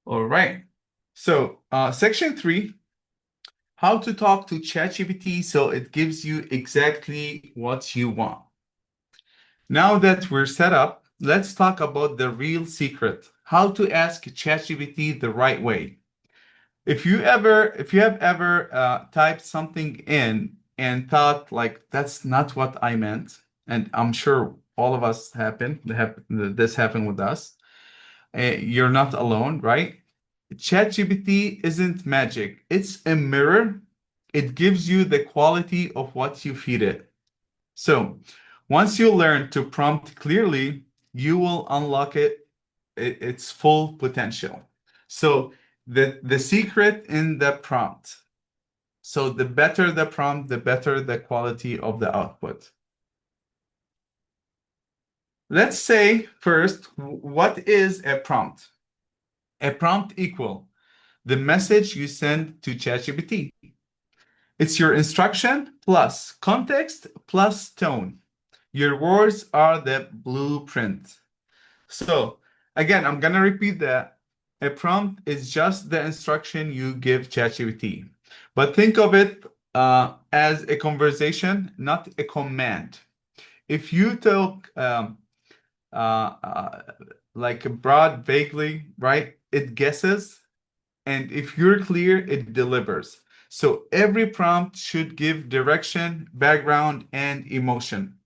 All right. So, section 3, how to talk to ChatGPT so it gives you exactly what you want. Now that we're set up, let's talk about the real secret, how to ask ChatGPT the right way. If you have ever typed something in and thought like that's not what I meant, and I'm sure all of us this happened with us. You're not alone, right? ChatGPT isn't magic. It's a mirror. It gives you the quality of what you feed it. So once you learn to prompt clearly, you will unlock its full potential. So the secret in the prompt. So the better the prompt, the better the quality of the output. Let's say first, what is a prompt? A prompt equal the message you send to ChatGPT. It's your instruction plus context plus tone. Your words are the blueprint. So, again, I'm going to repeat that. A prompt is just the instruction you give ChatGPT. But think of it as a conversation, not a command. If you talk uh, uh, like broad, vaguely, right, it guesses. And if you're clear, it delivers. So every prompt should give direction, background, and emotion,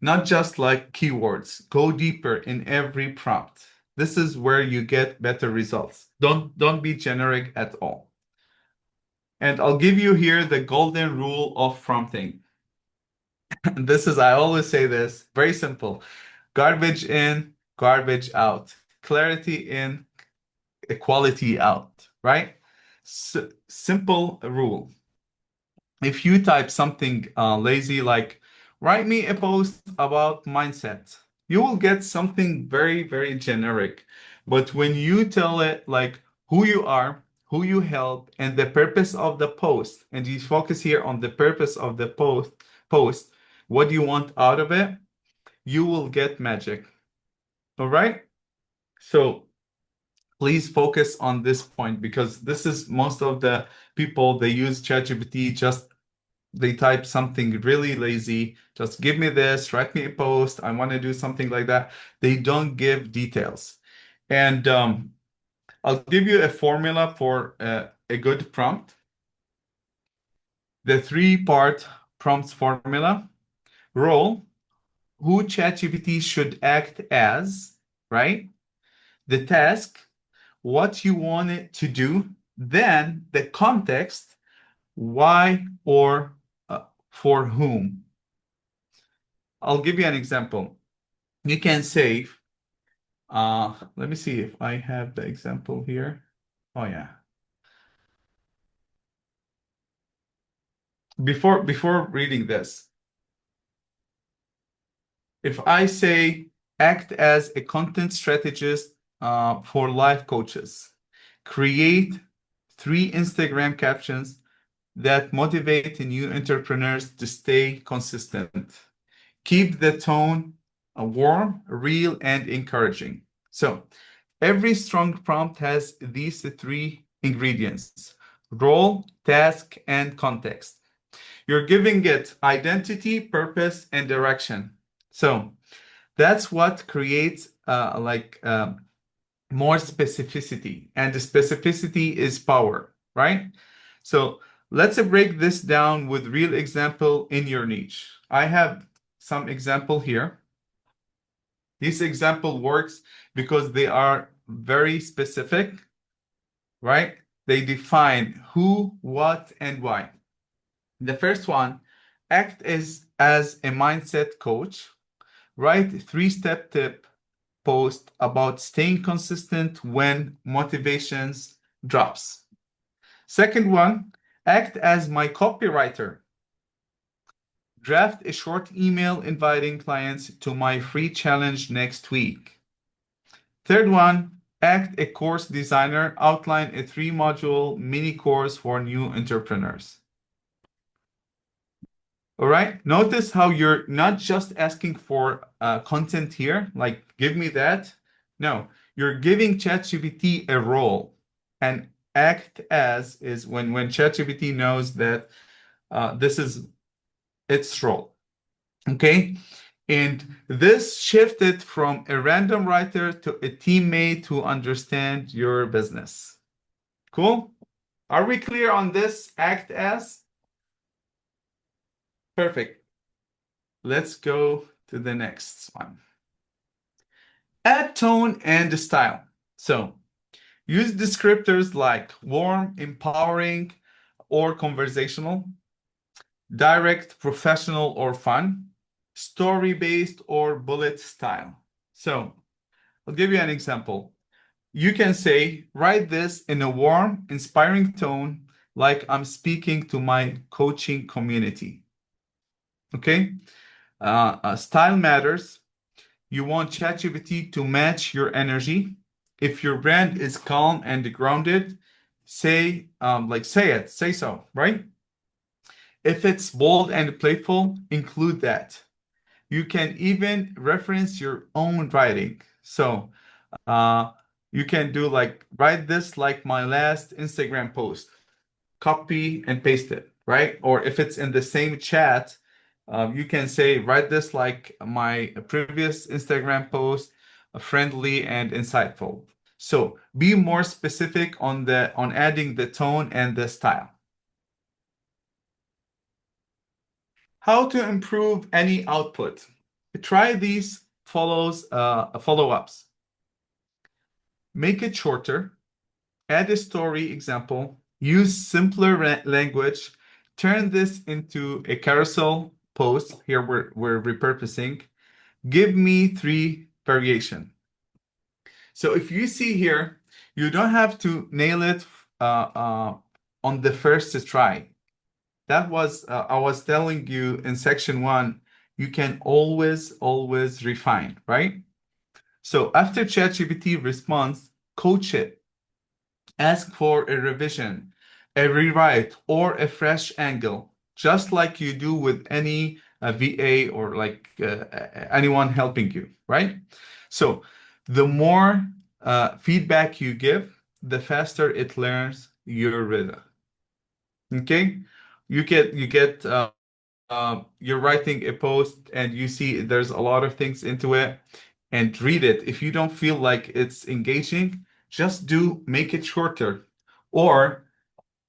not just like keywords. Go deeper in every prompt. This is where you get better results. Don't be generic at all. And I'll give you here the golden rule of prompting. This is, I always say this, very simple. Garbage in, garbage out. Clarity in, equality out, right? Simple rule. If you type something lazy like write me a post about mindset, you will get something very, very generic. But when you tell it like who you are, who you help, and the purpose of the post, and you focus here on the purpose of the post, what do you want out of it, you will get magic. All right? So please focus on this point because this is most of the people they use ChatGPT just they type something really lazy. Just give me this, write me a post. I want to do something like that. They don't give details. And I'll give you a formula for a good prompt. The three-part prompts formula. Role, who ChatGPT should act as, right? The task, what you want it to do. Then the context, why or for whom. I'll give you an example. You can say, let me see if I have the example here. Oh yeah. Before reading this, if I say act as a content strategist for life coaches, create 3 Instagram captions that motivate new entrepreneurs to stay consistent. Keep the tone warm, real, and encouraging. So every strong prompt has these 3 ingredients: role, task, and context. You're giving it identity, purpose, and direction. So that's what creates more specificity, and the specificity is power, right? So let's break this down with real example in your niche. I have some example here. This example works because they are very specific, right? They define who, what, and why. The first one, act as a mindset coach. Write 3-step tip post about staying consistent when motivations drops. Second one, act as my copywriter. Draft a short email inviting clients to my free challenge next week. Third one, act a course designer. Outline a 3-module mini course for new entrepreneurs. All right. Notice how you're not just asking for content here, like give me that. No, You're giving ChatGPT a role, and act as is when ChatGPT knows that this is its role. Okay. And this shifted from a random writer to a teammate who understands your business. Cool? Are we clear on this act as? Perfect. Let's go to the next one. Add tone and style. So use descriptors like warm, empowering, or conversational, direct, professional, or fun, story-based, or bullet style. So I'll give you an example. You can say, write this in a warm, inspiring tone, like I'm speaking to my coaching community. Okay? Style matters. You want ChatGPT to match your energy. If your brand is calm and grounded, say say so, right? If it's bold and playful, include that. You can even reference your own writing. So uh, you can do like write this like my last Instagram post, copy and paste it, right? Or if it's in the same chat, you can say write this like my previous Instagram post, friendly and insightful. So be more specific on adding the tone and the style. How to improve any output. Try these follow-ups. Make it shorter, add a story example, use simpler language, turn this into a carousel post. Here we're repurposing. Give me 3 variation. So if you see here, you don't have to nail it on the first try. That was I was telling you in section 1, you can always refine, right? So after ChatGPT responds, coach it. Ask for a revision, a rewrite, or a fresh angle, just like you do with any VA or like anyone helping you, right? So the more feedback you give, the faster it learns your rhythm. Okay? You're writing a post and you see there's a lot of things into it, and read it. If you don't feel like it's engaging, just make it shorter. Or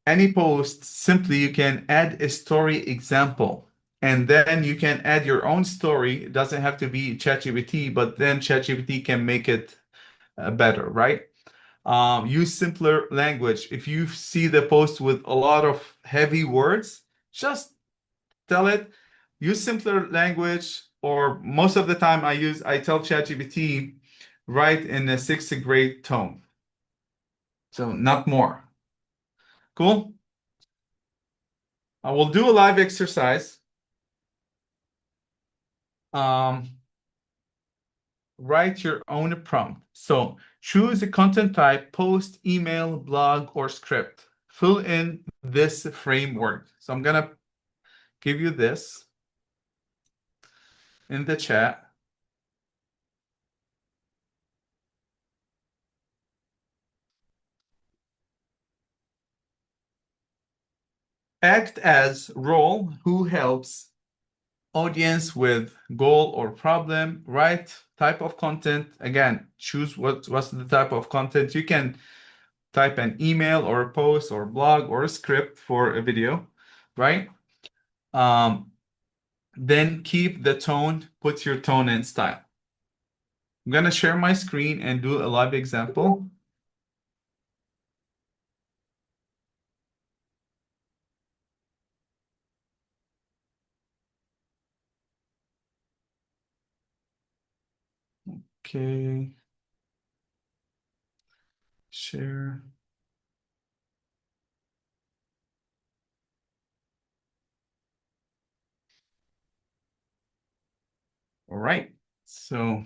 any post, simply you can add a story example. And then you can add your own story. It doesn't have to be ChatGPT, but then ChatGPT can make it better, right? Use simpler language. If you see the post with a lot of heavy words, just tell it, use simpler language, or most of the time I tell ChatGPT, write in a 6th grade tone. So not more. Cool? I will do a live exercise. Write your own prompt. So choose a content type, post, email, blog, or script. Fill in this framework. So I'm gonna give you this in the chat. Act as role who helps audience with goal or problem, right type of content. Again, choose what's the type of content. You can type an email or a post or blog or a script for a video, right? Then keep the tone, put your tone and style. I'm gonna share my screen and do a live example. Okay. Share. All right. So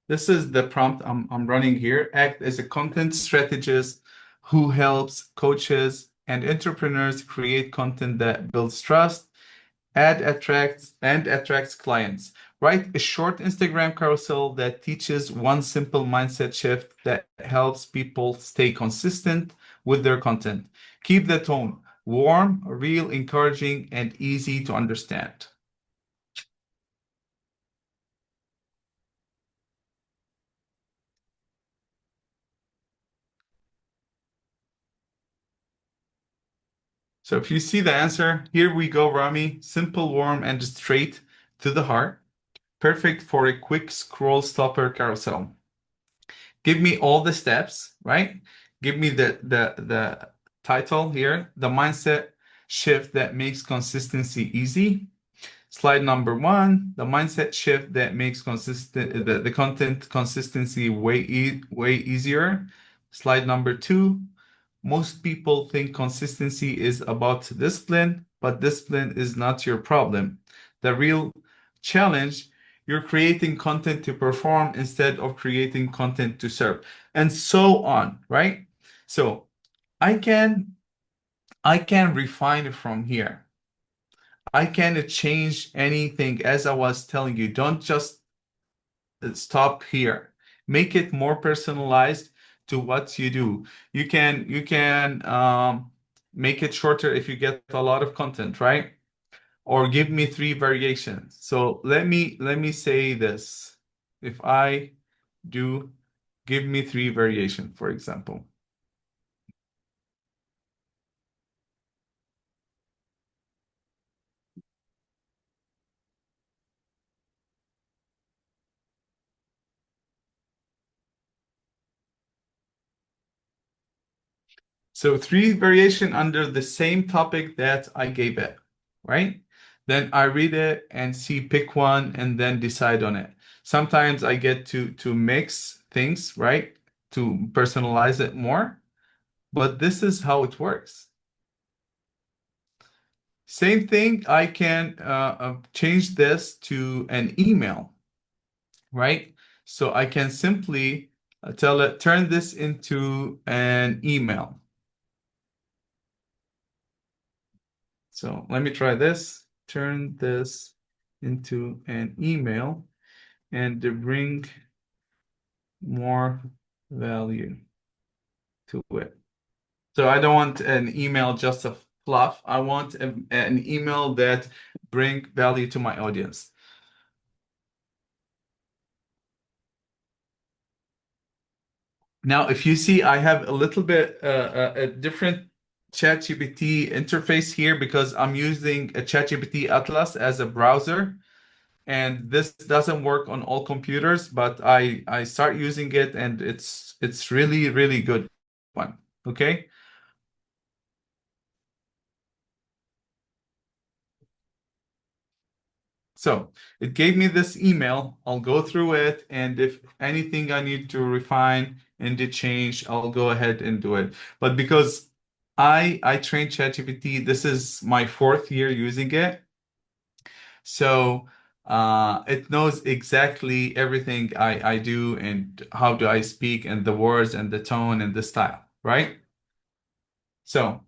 this is the prompt I'm running here. Act as a content strategist who helps coaches and entrepreneurs create content that builds trust ad attracts clients. Write a short Instagram carousel that teaches one simple mindset shift that helps people stay consistent with their content. Keep the tone warm, real, encouraging, and easy to understand. So if you see the answer, here we go, Rami. Simple, warm, and straight to the heart. Perfect for a quick scroll stopper carousel. Give me all the steps, right? Give me the title here, the mindset shift that makes consistency easy. Slide number one, the mindset shift that makes the content consistency way easier. Slide number two, most people think consistency is about discipline, but discipline is not your problem. The real challenge, you're creating content to perform instead of creating content to serve, and so on, right? So I can I can refine it from here. I can change anything as I was telling you. Don't just stop here. Make it more personalized to what you do. You can make it shorter if you get a lot of content, right? Or give me three variations. So let me say this. If I do give me three variations, for example. So three variation under the same topic that I gave it, right? Then I read it and see pick one and then decide on it. Sometimes I get to mix things, right? To personalize it more, but this is how it works. Same thing, I can change this to an email, right? So I can simply tell it, turn this into an email. So let me try this. Turn this into an email and to bring more value to it. So I don't want an email just a fluff. I want an email that bring value to my audience. Now, if you see, I have a little bit a different ChatGPT interface here because I'm using a ChatGPT Atlas as a browser. And this doesn't work on all computers, but I start using it and it's really good one. Okay. So it gave me this email. I'll go through it, and if anything I need to refine and to change, I'll go ahead and do it. But because I trained ChatGPT, this is my fourth year using it. So it knows exactly everything I do and how do I speak and the words and the tone and the style, right? So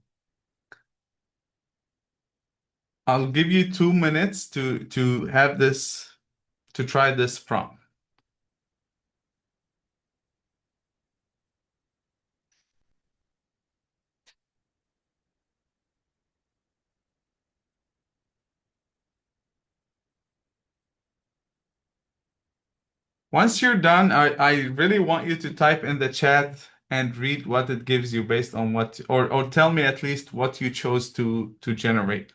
I'll give you 2 minutes to have this to try this prompt. Once you're done, I really want you to type in the chat and read what it gives you based on what or tell me at least what you chose to generate.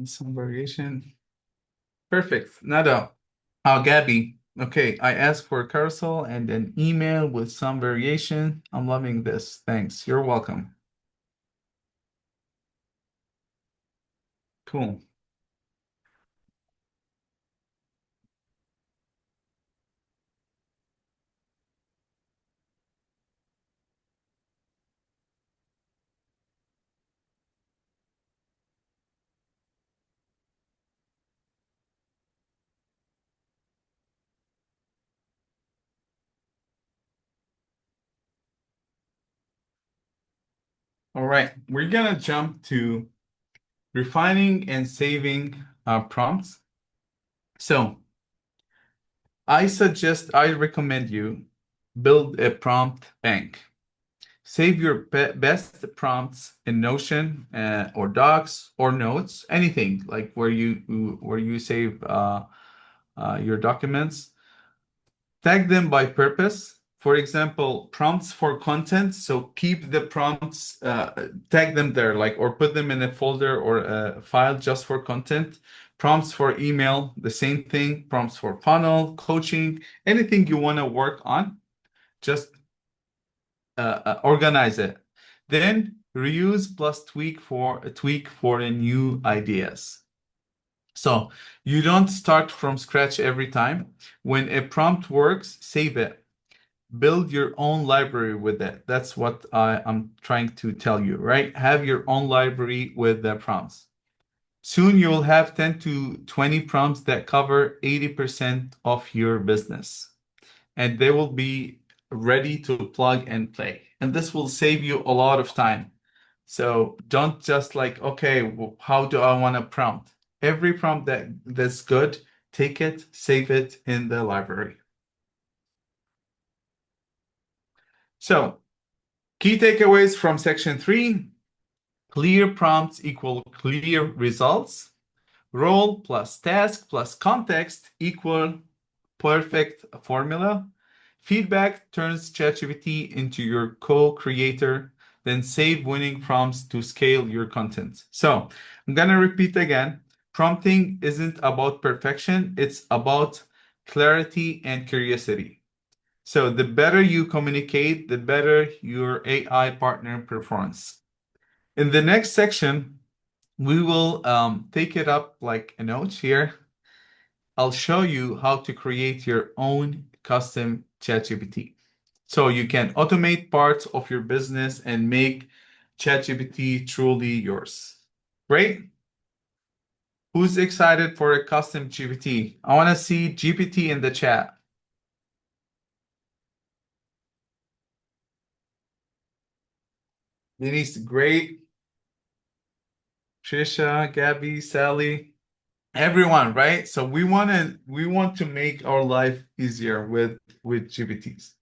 Some variation. Perfect. Nada. Oh, Gabby. Okay, I asked for a carousel and an email with some variation. I'm loving this. Thanks. You're welcome. Cool. All right, we're gonna jump to refining and saving prompts. So I recommend you build a prompt bank. Save your best prompts in Notion or Docs or Notes, anything like where you save your documents. Tag them by purpose. For example, prompts for content. So keep the prompts, tag them there, like, or put them in a folder or a file just for content. Prompts for email, the same thing. Prompts for funnel, coaching, anything you want to work on, just organize it. Then reuse plus tweak for the new ideas. So you don't start from scratch every time. When a prompt works, save it. Build your own library with it. That's what I'm trying to tell you, right? Have your own library with the prompts. Soon you will have 10 to 20 prompts that cover 80% of your business, and they will be ready to plug and play. And this will save you a lot of time. So don't just like, okay, how do I want to prompt? Every prompt that's good, take it, save it in the library. So key takeaways from section 3: clear prompts equal clear results. Role plus task plus context equal perfect formula. Feedback turns ChatGPT into your co-creator. Then save winning prompts to scale your content. So I'm gonna repeat again. Prompting isn't about perfection, it's about clarity and curiosity. So the better you communicate, the better your AI partner performs. In the next section, we will take it up like a note here. I'll show you how to create your own custom ChatGPT. So you can automate parts of your business and make ChatGPT truly yours. Great. Who's excited for a custom GPT? I want to see GPT in the chat. Denise, great. Trisha, Gabby, Sally, everyone, right? So we want to make our life easier with GPTs.